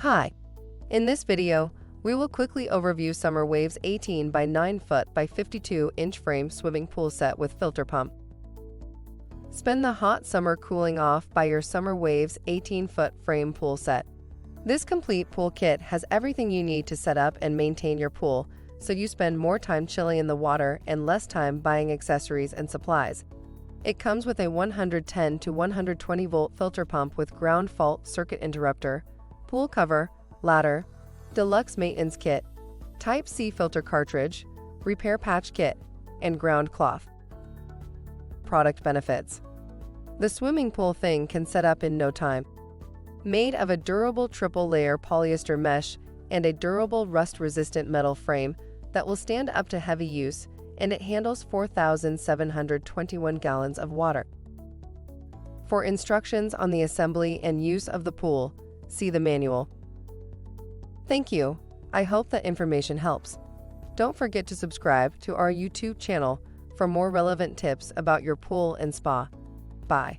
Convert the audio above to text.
Hi. In this video, we will quickly overview Summer Waves 18 by 9 foot by 52-inch frame swimming pool set with filter pump. Spend the hot summer cooling off by your Summer Waves 18-foot frame pool set. This complete pool kit has everything you need to set up and maintain your pool, so you spend more time chilling in the water and less time buying accessories and supplies. It comes with a 110 to 120 volt filter pump with ground fault circuit interrupter, pool cover, ladder, deluxe maintenance kit, Type C filter cartridge, repair patch kit, and ground cloth. Product benefits. The swimming pool thing can set up in no time. Made of a durable triple-layer polyester mesh and a durable rust-resistant metal frame that will stand up to heavy use, and it handles 4,721 gallons of water. For instructions on the assembly and use of the pool, see the manual. Thank you. I hope that information helps. Don't forget to subscribe to our YouTube channel for more relevant tips about your pool and spa. Bye.